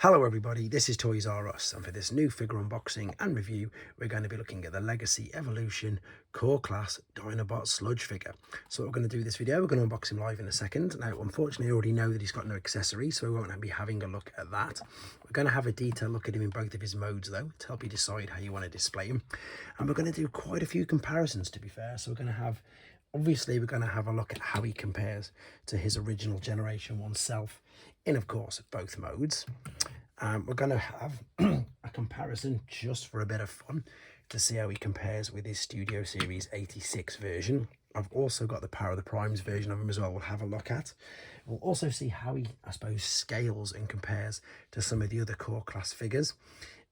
Hello everybody, this is Toys R Us, and for this new figure unboxing and review we're going to be looking at the Legacy Evolution Core Class Dinobot Sludge figure. So what we're going to do this video, we're going to unbox him live in a second. Now unfortunately I already know that he's got no accessories, so we won't be having a look at that. We're going to have a detailed look at him in both of his modes though, to help you decide how you want to display him. And we're going to do quite a few comparisons, to be fair. So we're going to have a look at how he compares to his original Generation 1 self in, of course, both modes. We're going to have a comparison just for a bit of fun to see how he compares with his Studio Series 86 version. I've also got the Power of the Primes version of him as well we'll have a look at. We'll also see how he, I suppose, scales and compares to some of the other core class figures.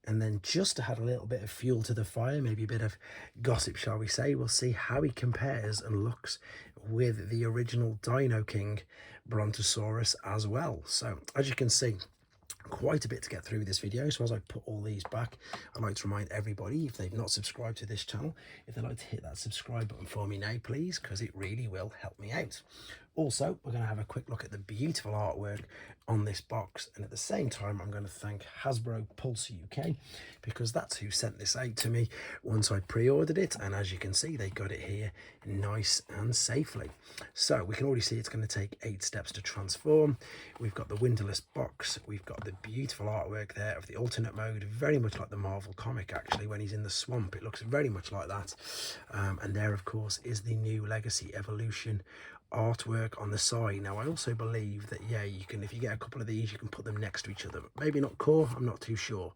And then just to add a little bit of fuel to the fire, maybe a bit of gossip, shall we say, we'll see how he compares and looks with the original Dinoking Brontosaurus as well. So as you can see, quite a bit to get through this video. So as I put all these back, I'd like to remind everybody, if they've not subscribed to this channel, if they'd like to hit that subscribe button for me now, please, because it really will help me out. Also, we're going to have a quick look at the beautiful artwork on this box, and at the same time I'm going to thank Hasbro Pulse UK, because that's who sent this out to me once I pre-ordered it, and as you can see they got it here nice and safely. So we can already see it's going to take 8 steps to transform. We've got the windowless box, we've got the beautiful artwork there of the alternate mode, very much like the Marvel comic actually. When he's in the swamp it looks very much like that, and there of course is the new Legacy Evolution artwork on the side. Now I also believe that, yeah, you can, if you get a couple of these, you can put them next to each other, but maybe not core, I'm not too sure.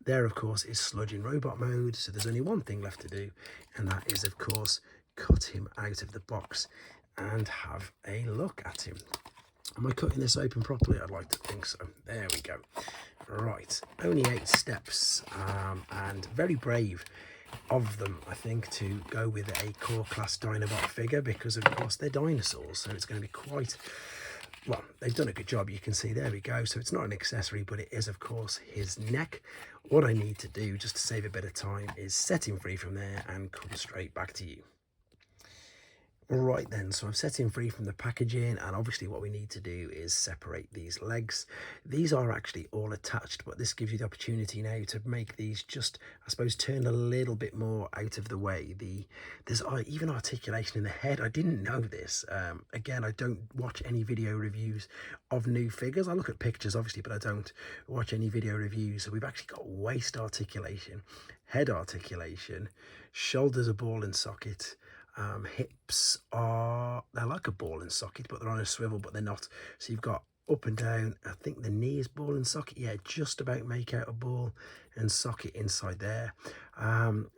There of course is sludge in robot mode, so there's only one thing left to do, and that is of course cut him out of the box and have a look at him. Am I cutting this open properly? I'd like to think so. There we go. Right, only 8 steps, and very brave of them, I think, to go with a core class Dinobot figure, because of course they're dinosaurs, so it's going to be quite, well, they've done a good job. You can see, there we go. So it's not an accessory, but it is of course his neck. What I need to do, just to save a bit of time, is set him free from there and come straight back to you. Right then, so I've set him free from the packaging, and obviously what we need to do is separate these legs. These are actually all attached, but this gives you the opportunity now to make these just, I suppose, turn a little bit more out of the way. There's even articulation in the head. I didn't know this. Again, I don't watch any video reviews of new figures. I look at pictures obviously, but I don't watch any video reviews. So we've actually got waist articulation, head articulation, shoulders are ball and socket. Hips are, they're like a ball and socket, but they're on a swivel, but they're not. So you've got up and down. I think the knee is ball and socket. Yeah, just about make out a ball and socket inside there.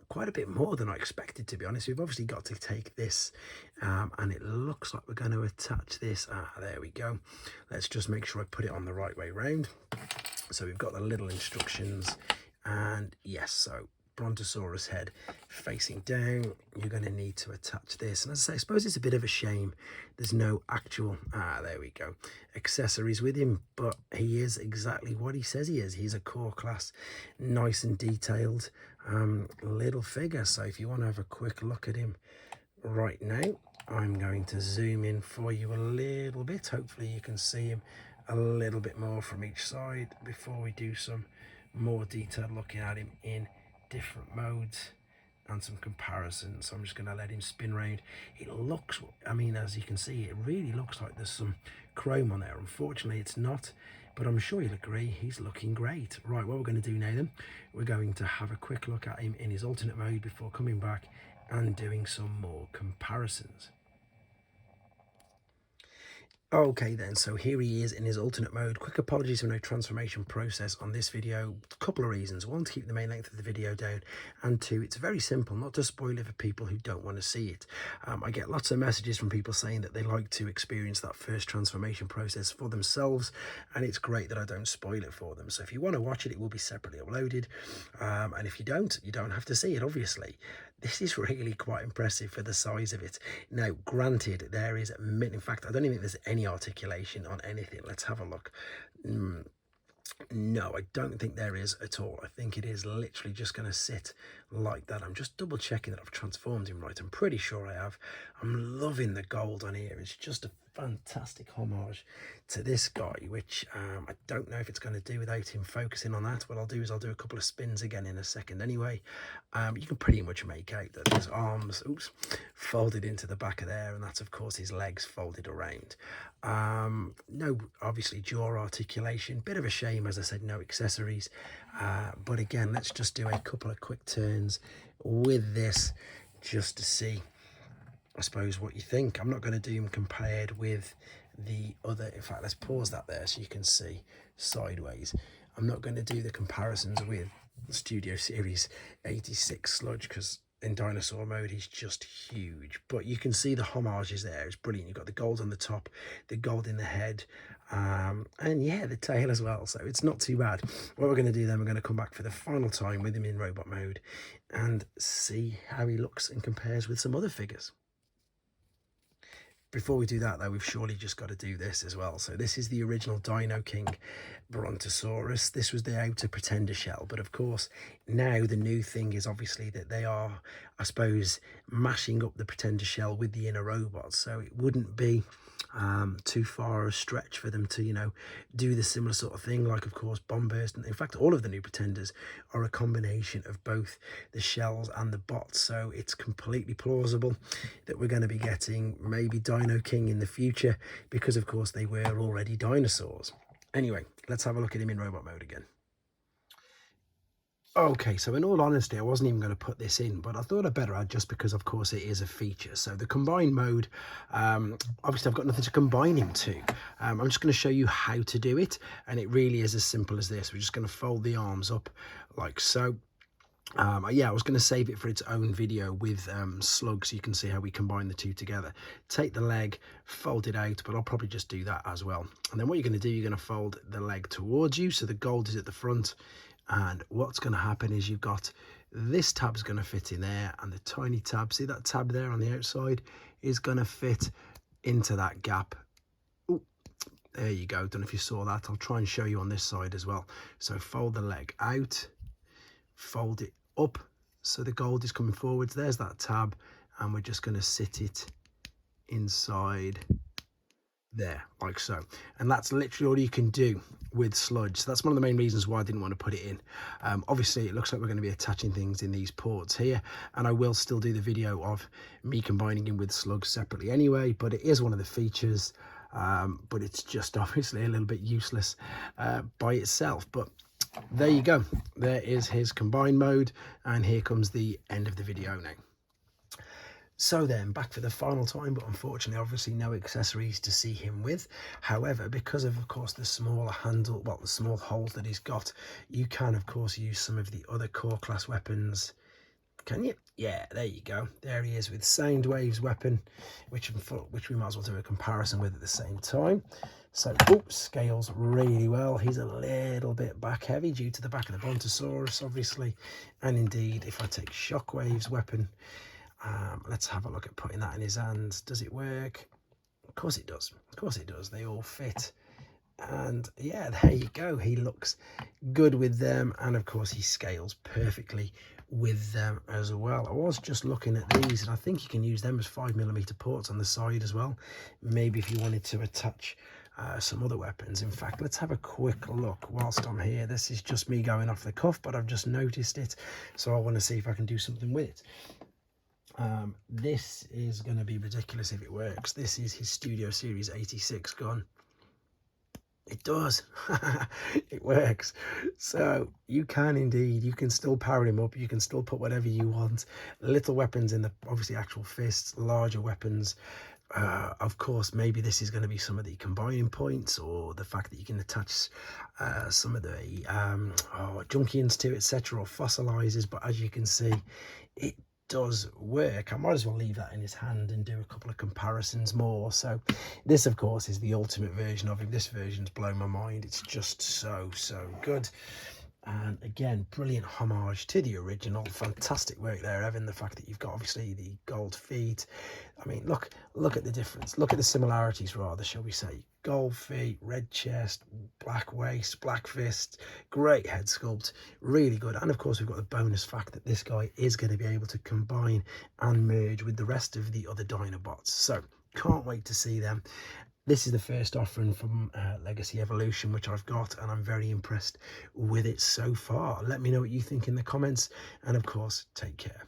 Quite a bit more than I expected, to be honest. We've obviously got to take this, and it looks like we're going to attach this. There we go. Let's just make sure I put it on the right way round. So we've got the little instructions, and yes, so Brontosaurus head facing down, you're going to need to attach this. And as I say, I suppose it's a bit of a shame there's no actual, there we go, accessories with him, but he is exactly what he says he is. He's a core class, nice and detailed little figure. So if you want to have a quick look at him right now, I'm going to zoom in for you a little bit. Hopefully you can see him a little bit more from each side before we do some more detailed looking at him in different modes and some comparisons. So I'm just going to let him spin round. It looks, I mean, as you can see, it really looks like there's some chrome on there. Unfortunately it's not, but I'm sure you'll agree he's looking great. Right, what we're going to do now then, we're going to have a quick look at him in his alternate mode before coming back and doing some more comparisons. Okay then, so here he is in his alternate mode. Quick apologies for no transformation process on this video. A couple of reasons. One, to keep the main length of the video down, and two, it's very simple, not to spoil it for people who don't want to see it. I get lots of messages from people saying that they like to experience that first transformation process for themselves, and it's great that I don't spoil it for them. So if you want to watch it, it will be separately uploaded, and if you don't have to see it, obviously. This is really quite impressive for the size of it. Now, granted, there is, in fact, I don't even think there's any articulation on anything. Let's have a look. No, I don't think there is at all. I think it is literally just going to sit like that. I'm just double checking that I've transformed him right. I'm pretty sure I have. I'm loving the gold on here. It's just fantastic homage to this guy, which I don't know if it's going to do without him focusing on that. What I'll do is I'll do a couple of spins again in a second anyway. You can pretty much make out that his arms, oops, folded into the back of there, and that's of course his legs folded around. No, obviously jaw articulation, bit of a shame, as I said, no accessories, but again, let's just do a couple of quick turns with this just to see, I suppose, what you think. I'm not going to do them compared with the other. In fact, let's pause that there so you can see sideways. I'm not going to do the comparisons with Studio Series 86 Sludge, because in dinosaur mode he's just huge, but you can see the homages there. It's brilliant. You've got the gold on the top, the gold in the head, and yeah, the tail as well, so it's not too bad. What we're going to do then, we're going to come back for the final time with him in robot mode and see how he looks and compares with some other figures. Before we do that though, we've surely just got to do this as well. So this is the original Dinoking Brontosaurus. This was the outer pretender shell, but of course now the new thing is obviously that they are, I suppose, mashing up the pretender shell with the inner robot, so it wouldn't be too far a stretch for them to, you know, do the similar sort of thing. Like of course Bombburst, and in fact all of the new pretenders are a combination of both the shells and the bots, so it's completely plausible that we're going to be getting maybe Dinoking in the future, because of course they were already dinosaurs. Anyway, let's have a look at him in robot mode again. Okay, so in all honesty, I wasn't even going to put this in, but I thought I'd better add, just because of course it is a feature. So the combine mode, obviously I've got nothing to combine him to. I'm just going to show you how to do it, and it really is as simple as this. We're just going to fold the arms up like so. Yeah, I was going to save it for its own video with Slug, so you can see how we combine the two together. Take the leg, fold it out, but I'll probably just do that as well. And then what you're going to do, you're going to fold the leg towards you, so the gold is at the front. And what's going to happen is you've got this tab's going to fit in there, and the tiny tab, see that tab there on the outside, is going to fit into that gap. Ooh, there you go. Don't know if you saw that. I'll try and show you on this side as well. So fold the leg out, fold it up so the gold is coming forwards. There's that tab, and we're just going to sit it inside there like so. And that's literally all you can do with sludge. So that's one of the main reasons why I didn't want to put it in. Obviously it looks like we're going to be attaching things in these ports here, and I will still do the video of me combining him with slugs separately anyway, but it is one of the features, but it's just obviously a little bit useless by itself. But there you go, there is his combine mode, and here comes the end of the video now. So then, back for the final time, but unfortunately, obviously no accessories to see him with. However, because of course, the smaller handle, well, the small holes that he's got, you can, of course, use some of the other core class weapons. Can you? Yeah, there you go. There he is with Soundwave's weapon, which we might as well do a comparison with at the same time. So, scales really well. He's a little bit back heavy due to the back of the Brontosaurus, obviously. And indeed, if I take Shockwave's weapon, let's have a look at putting that in his hands. Does it work? Of course it does. Of course it does. They all fit. And yeah, there you go. He looks good with them. And of course he scales perfectly with them as well. I was just looking at these, and I think you can use them as 5mm ports on the side as well. Maybe if you wanted to attach some other weapons. In fact, let's have a quick look whilst I'm here. This is just me going off the cuff, but I've just noticed it, so I want to see if I can do something with it. This is going to be ridiculous if it works. This is his Studio Series 86 gun. It does. It works. So you can indeed, you can still power him up, you can still put whatever you want. Little weapons in the obviously actual fists, larger weapons. Of course, maybe this is going to be some of the combining points, or the fact that you can attach some of the Junkians to it, etc., or fossilizers. But as you can see, it does work. I might as well leave that in his hand and do a couple of comparisons more. So this, of course, is the ultimate version of him. This version's blown my mind. It's just so good. And again, brilliant homage to the original. Fantastic work there, Evan. The fact that you've got obviously the gold feet. I mean, look at the difference. Look at the similarities, rather, shall we say. Gold feet, red chest, black waist, black fist. Great head sculpt, really good. And of course, we've got the bonus fact that this guy is going to be able to combine and merge with the rest of the other Dinobots. So can't wait to see them. This is the first offering from Legacy Evolution, which I've got, and I'm very impressed with it so far. Let me know what you think in the comments, and of course, take care.